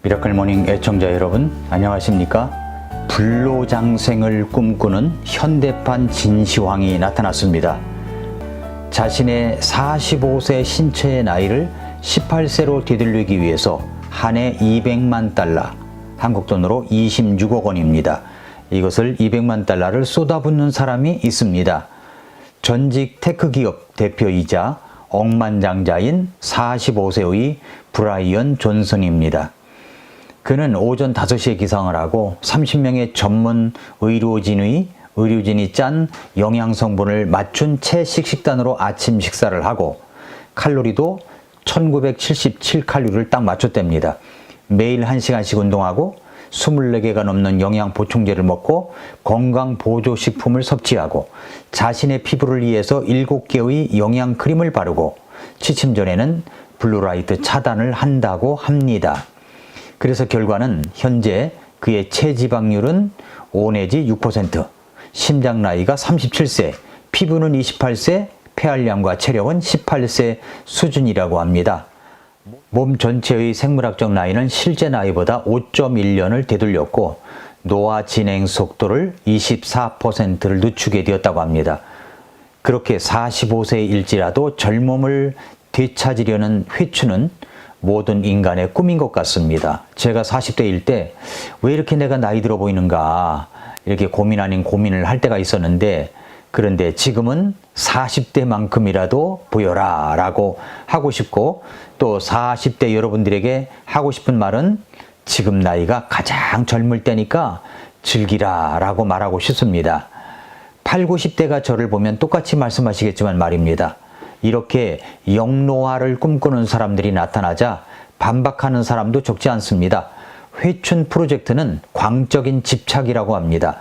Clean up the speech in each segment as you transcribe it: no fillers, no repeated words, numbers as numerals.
미라클 모닝 애청자 여러분, 안녕하십니까? 불로장생을 꿈꾸는 현대판 진시황이 나타났습니다. 자신의 45세 신체의 나이를 18세로 되돌리기 위해서 한 해 200만 달러, 한국 돈으로 26억 원입니다. 이것을 200만 달러를 쏟아붓는 사람이 있습니다. 전직 테크 기업 대표이자 억만장자인 45세의 브라이언 존슨입니다. 그는 오전 5시에 기상을 하고 30명의 전문 의료진이 짠 영양성분을 맞춘 채식 식단으로 아침 식사를 하고 칼로리도 1977칼로리를 딱 맞췄답니다. 매일 1시간씩 운동하고 24개가 넘는 영양 보충제를 먹고 건강 보조식품을 섭취하고 자신의 피부를 위해서 7개의 영양 크림을 바르고 취침 전에는 블루라이트 차단을 한다고 합니다. 그래서 결과는 현재 그의 체지방률은 5 내지 6%, 심장 나이가 37세, 피부는 28세, 폐활량과 체력은 18세 수준이라고 합니다. 몸 전체의 생물학적 나이는 실제 나이보다 5.1년을 되돌렸고 노화 진행 속도를 24%를 늦추게 되었다고 합니다. 그렇게 45세일지라도 젊음을 되찾으려는 회춘은 모든 인간의 꿈인 것 같습니다. 제가 40대일 때 왜 이렇게 내가 나이 들어 보이는가 이렇게 고민 아닌 고민을 할 때가 있었는데, 그런데 지금은 40대만큼이라도 보여라 라고 하고 싶고, 또 40대 여러분들에게 하고 싶은 말은 지금 나이가 가장 젊을 때니까 즐기라 라고 말하고 싶습니다. 8, 90대가 저를 보면 똑같이 말씀하시겠지만 말입니다. 이렇게 영노화를 꿈꾸는 사람들이 나타나자 반박하는 사람도 적지 않습니다. 회춘 프로젝트는 광적인 집착이라고 합니다.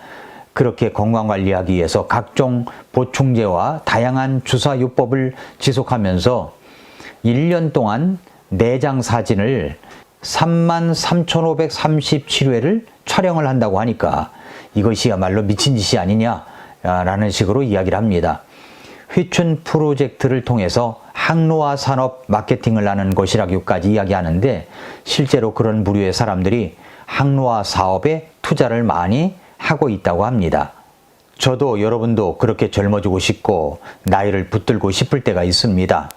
그렇게 건강관리하기 위해서 각종 보충제와 다양한 주사요법을 지속하면서 1년 동안 내장 사진을 33,537회를 촬영을 한다고 하니까 이것이야말로 미친 짓이 아니냐라는 식으로 이야기를 합니다. 회춘 프로젝트를 통해서 항노화 산업 마케팅을 하는 것이라고까지 이야기하는데, 실제로 그런 부류의 사람들이 항노화 사업에 투자를 많이 하고 있다고 합니다. 저도 여러분도 그렇게 젊어지고 싶고 나이를 붙들고 싶을 때가 있습니다.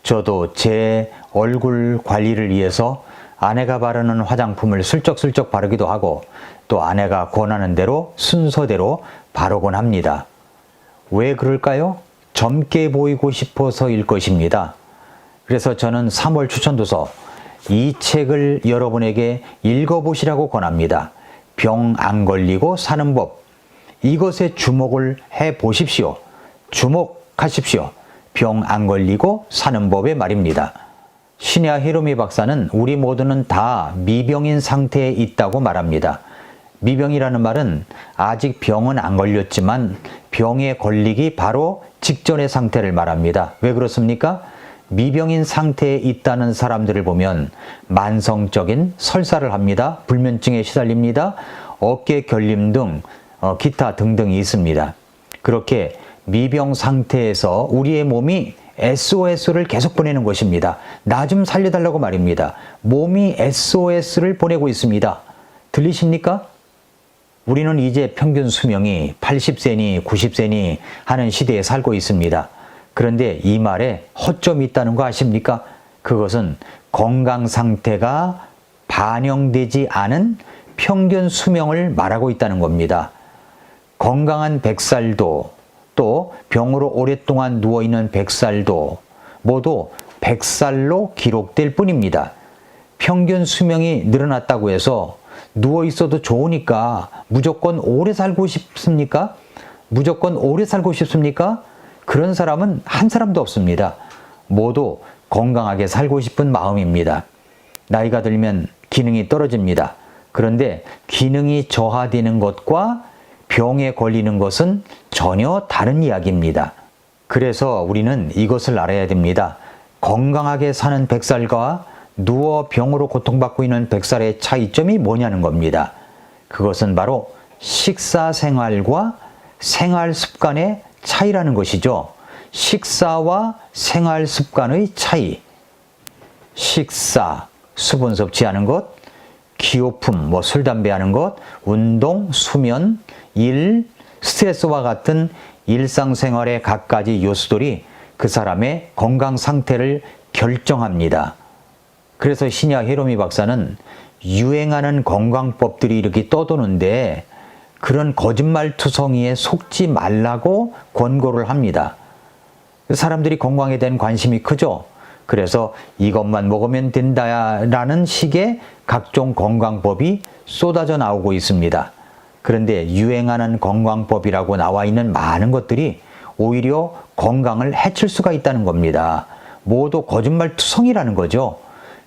저도 제 얼굴 관리를 위해서 아내가 바르는 화장품을 슬쩍슬쩍 바르기도 하고 또 아내가 권하는 대로 순서대로 바르곤 합니다. 왜 그럴까요? 젊게 보이고 싶어서일 것입니다. 그래서 저는 3월 추천도서 이 책을 여러분에게 읽어보시라고 권합니다. 병 안 걸리고 사는 법. 이것에 주목을 해 보십시오. 주목하십시오. 병 안 걸리고 사는 법의 말입니다. 시냐 히로미 박사는 우리 모두는 다 미병인 상태에 있다고 말합니다. 미병이라는 말은 아직 병은 안 걸렸지만 병에 걸리기 바로 직전의 상태를 말합니다. 왜 그렇습니까? 미병인 상태에 있다는 사람들을 보면 만성적인 설사를 합니다. 불면증에 시달립니다. 어깨 결림 등 기타 등등이 있습니다. 그렇게 미병 상태에서 우리의 몸이 SOS를 계속 보내는 것입니다. 나 좀 살려달라고 말입니다. 몸이 SOS를 보내고 있습니다. 들리십니까? 우리는 이제 평균 수명이 80세니 90세니 하는 시대에 살고 있습니다. 그런데 이 말에 허점이 있다는 거 아십니까? 그것은 건강 상태가 반영되지 않은 평균 수명을 말하고 있다는 겁니다. 건강한 100살도 또 병으로 오랫동안 누워있는 100살도 모두 100살로 기록될 뿐입니다. 평균 수명이 늘어났다고 해서 누워있어도 좋으니까 무조건 오래 살고 싶습니까? 무조건 오래 살고 싶습니까? 그런 사람은 한 사람도 없습니다. 모두 건강하게 살고 싶은 마음입니다. 나이가 들면 기능이 떨어집니다. 그런데 기능이 저하되는 것과 병에 걸리는 것은 전혀 다른 이야기입니다. 그래서 우리는 이것을 알아야 됩니다. 건강하게 사는 100살과 누워 병으로 고통받고 있는 100살의 차이점이 뭐냐는 겁니다. 그것은 바로 식사 생활과 생활 습관의 차이라는 것이죠. 식사와 생활 습관의 차이. 식사, 수분 섭취하는 것, 기호품, 술, 담배 하는 것, 운동, 수면, 일, 스트레스와 같은 일상생활의 갖가지 요소들이 그 사람의 건강 상태를 결정합니다. 그래서 신야 히로미 박사는 유행하는 건강법들이 이렇게 떠도는데 그런 거짓말투성이에 속지 말라고 권고를 합니다. 사람들이 건강에 대한 관심이 크죠. 그래서 이것만 먹으면 된다라는 식의 각종 건강법이 쏟아져 나오고 있습니다. 그런데 유행하는 건강법이라고 나와 있는 많은 것들이 오히려 건강을 해칠 수가 있다는 겁니다. 모두 거짓말투성이라는 거죠.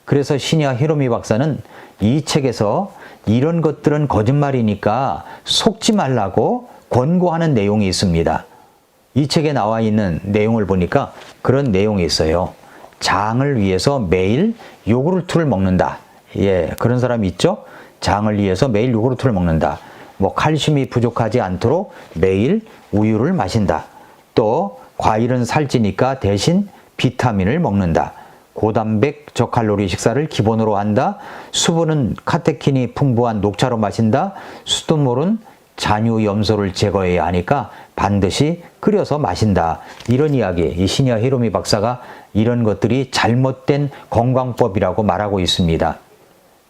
그래서 신야 히로미 박사는 이 책에서 이런 것들은 거짓말이니까 속지 말라고 권고하는 내용이 있습니다. 이 책에 나와 있는 내용을 보니까 그런 내용이 있어요. 장을 위해서 매일 요구르트를 먹는다. 그런 사람이 있죠? 장을 위해서 매일 요구르트를 먹는다. 칼슘이 부족하지 않도록 매일 우유를 마신다. 또 과일은 살찌니까 대신 비타민을 먹는다. 고단백 저칼로리 식사를 기본으로 한다. 수분은 카테킨이 풍부한 녹차로 마신다. 수돗물은 잔유 염소를 제거해야 하니까 반드시 끓여서 마신다. 이런 이야기, 이 신야 히로미 박사가 이런 것들이 잘못된 건강법이라고 말하고 있습니다.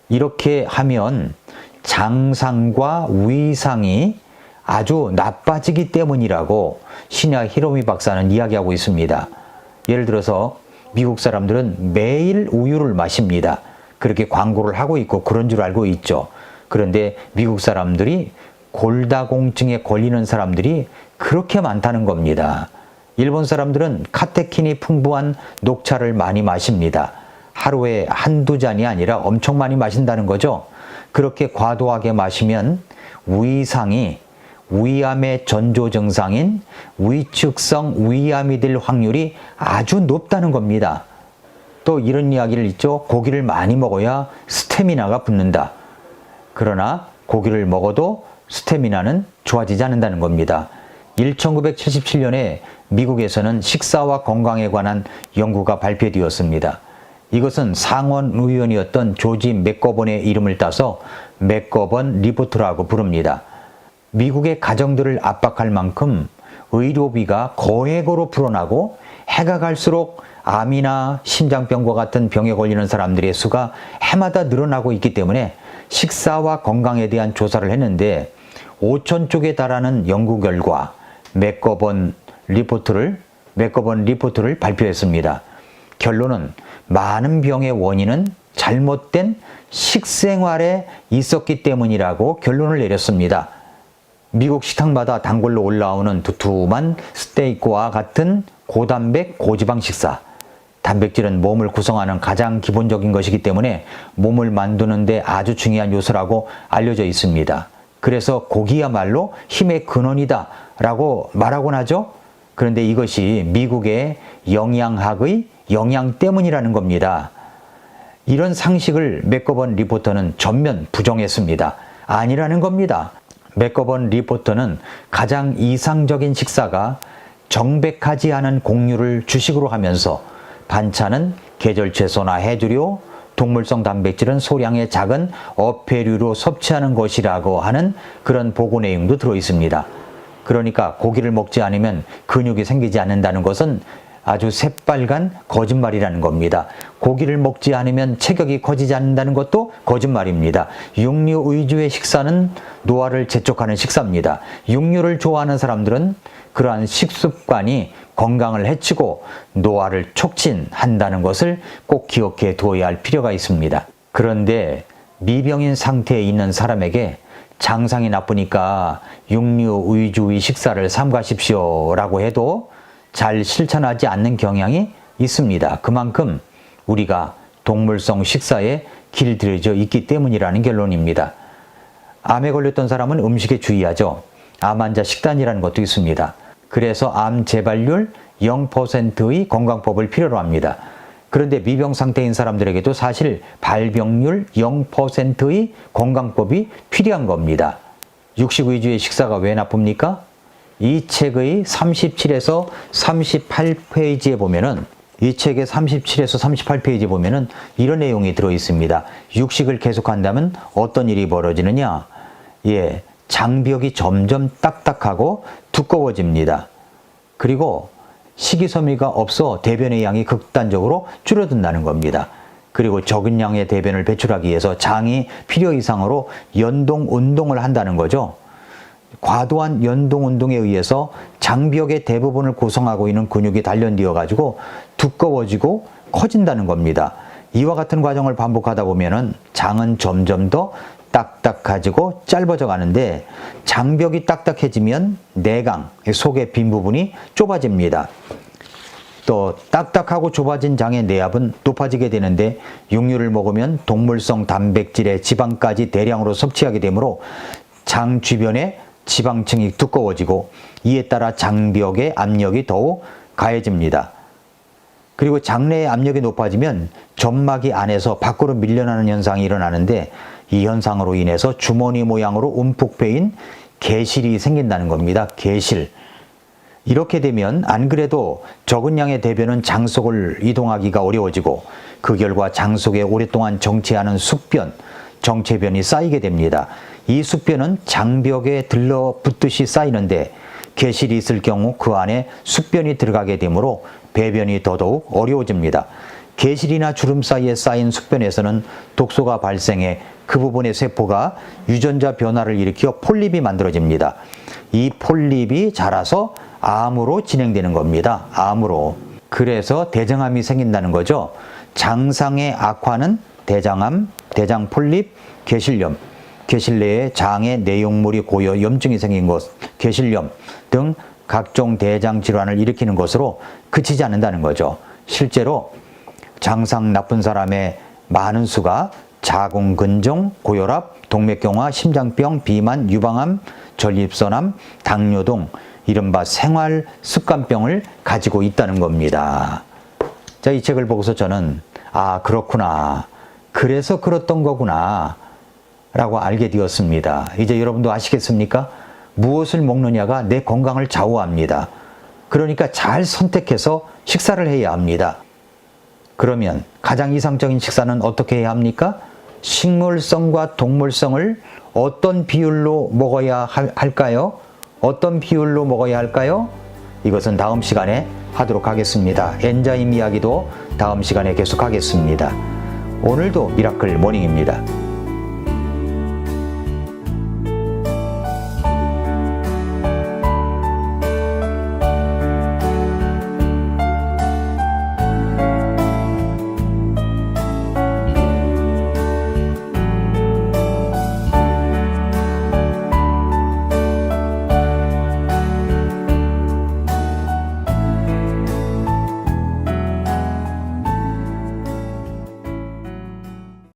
이렇게 하면 장상과 위상이 아주 나빠지기 때문이라고 신야 히로미 박사는 이야기하고 있습니다. 예를 들어서 미국 사람들은 매일 우유를 마십니다. 그렇게 광고를 하고 있고 그런 줄 알고 있죠. 그런데 미국 사람들이 골다공증에 걸리는 사람들이 그렇게 많다는 겁니다. 일본 사람들은 카테킨이 풍부한 녹차를 많이 마십니다. 하루에 한두 잔이 아니라 엄청 많이 마신다는 거죠. 그렇게 과도하게 마시면 위상이 위암의 전조 증상인 위축성 위암이 될 확률이 아주 높다는 겁니다. 또 이런 이야기를 있죠. 고기를 많이 먹어야 스태미나가 붙는다. 그러나 고기를 먹어도 스태미나는 좋아지지 않는다는 겁니다. 1977년에 미국에서는 식사와 건강에 관한 연구가 발표되었습니다. 이것은 상원 의원이었던 조지 맥거번의 이름을 따서 맥거번 리포트라고 부릅니다. 미국의 가정들을 압박할 만큼 의료비가 거액으로 불어나고 해가 갈수록 암이나 심장병과 같은 병에 걸리는 사람들의 수가 해마다 늘어나고 있기 때문에 식사와 건강에 대한 조사를 했는데 5천 쪽에 달하는 연구 결과 맥거번 리포트를 발표했습니다. 결론은 많은 병의 원인은 잘못된 식생활에 있었기 때문이라고 결론을 내렸습니다. 미국 식탁마다 단골로 올라오는 두툼한 스테이크와 같은 고단백, 고지방 식사. 단백질은 몸을 구성하는 가장 기본적인 것이기 때문에 몸을 만드는 데 아주 중요한 요소라고 알려져 있습니다. 그래서 고기야말로 힘의 근원이다 라고 말하곤 하죠. 그런데 이것이 미국의 영양학의 영양 때문이라는 겁니다. 이런 상식을 맥거번 리포터는 전면 부정했습니다. 아니라는 겁니다. 맥거번 리포터는 가장 이상적인 식사가 정백하지 않은 곡류를 주식으로 하면서 반찬은 계절 채소나 해조류, 동물성 단백질은 소량의 작은 어패류로 섭취하는 것이라고 하는 그런 보고 내용도 들어 있습니다. 그러니까 고기를 먹지 않으면 근육이 생기지 않는다는 것은 아주 새빨간 거짓말이라는 겁니다. 고기를 먹지 않으면 체격이 커지지 않는다는 것도 거짓말입니다. 육류 위주의 식사는 노화를 재촉하는 식사입니다. 육류를 좋아하는 사람들은 그러한 식습관이 건강을 해치고 노화를 촉진한다는 것을 꼭 기억해 두어야 할 필요가 있습니다. 그런데 미병인 상태에 있는 사람에게 장상이 나쁘니까 육류 위주의 식사를 삼가십시오 라고 해도 잘 실천하지 않는 경향이 있습니다. 그만큼 우리가 동물성 식사에 길들여져 있기 때문이라는 결론입니다. 암에 걸렸던 사람은 음식에 주의하죠. 암 환자 식단이라는 것도 있습니다. 그래서 암 재발률 0%의 건강법을 필요로 합니다. 그런데 미병 상태인 사람들에게도 사실 발병률 0%의 건강법이 필요한 겁니다. 육식 위주의 식사가 왜 나쁩니까? 이 책의 37에서 38페이지에 보면은 이 책의 37에서 38페이지 보면은 이런 내용이 들어 있습니다. 육식을 계속한다면 어떤 일이 벌어지느냐? 예, 장벽이 점점 딱딱하고 두꺼워집니다. 그리고 식이섬유가 없어 대변의 양이 극단적으로 줄어든다는 겁니다. 그리고 적은 양의 대변을 배출하기 위해서 장이 필요 이상으로 연동 운동을 한다는 거죠. 과도한 연동 운동에 의해서 장벽의 대부분을 구성하고 있는 근육이 단련되어 가지고 두꺼워지고 커진다는 겁니다. 이와 같은 과정을 반복하다 보면은 장은 점점 더 딱딱해지고 짧아져 가는데, 장벽이 딱딱해지면 내강, 속의 빈 부분이 좁아집니다. 또 딱딱하고 좁아진 장의 내압은 높아지게 되는데, 육류를 먹으면 동물성 단백질의 지방까지 대량으로 섭취하게 되므로 장 주변에 지방층이 두꺼워지고, 이에 따라 장벽의 압력이 더욱 가해집니다. 그리고 장내의 압력이 높아지면 점막이 안에서 밖으로 밀려나는 현상이 일어나는데, 이 현상으로 인해서 주머니 모양으로 움푹 패인 개실이 생긴다는 겁니다. 개실. 이렇게 되면 안 그래도 적은 양의 대변은 장 속을 이동하기가 어려워지고, 그 결과 장 속에 오랫동안 정체하는 숙변, 정체변이 쌓이게 됩니다. 이 숙변은 장벽에 들러붙듯이 쌓이는데, 개실이 있을 경우 그 안에 숙변이 들어가게 되므로 배변이 더더욱 어려워집니다. 개실이나 주름 사이에 쌓인 숙변에서는 독소가 발생해 그 부분의 세포가 유전자 변화를 일으켜 폴립이 만들어집니다. 이 폴립이 자라서 암으로 진행되는 겁니다. 암으로. 그래서 대장암이 생긴다는 거죠. 장상의 악화는 대장암, 대장폴립, 개실염, 개실 내에 장의 내용물이 고여 염증이 생긴 것, 개실염 등 각종 대장 질환을 일으키는 것으로 그치지 않는다는 거죠. 실제로 장상 나쁜 사람의 많은 수가 자궁근종, 고혈압, 동맥경화, 심장병, 비만, 유방암, 전립선암, 당뇨 등 이른바 생활습관병을 가지고 있다는 겁니다. 자, 이 책을 보고서 저는 아, 그렇구나. 그래서 그렇던 거구나 라고 알게 되었습니다. 이제 여러분도 아시겠습니까? 무엇을 먹느냐가 내 건강을 좌우합니다. 그러니까 잘 선택해서 식사를 해야 합니다. 그러면 가장 이상적인 식사는 어떻게 해야 합니까? 식물성과 동물성을 어떤 비율로 먹어야 할까요? 어떤 비율로 먹어야 할까요? 이것은 다음 시간에 하도록 하겠습니다. 엔자임 이야기도 다음 시간에 계속하겠습니다. 오늘도 미라클 모닝입니다.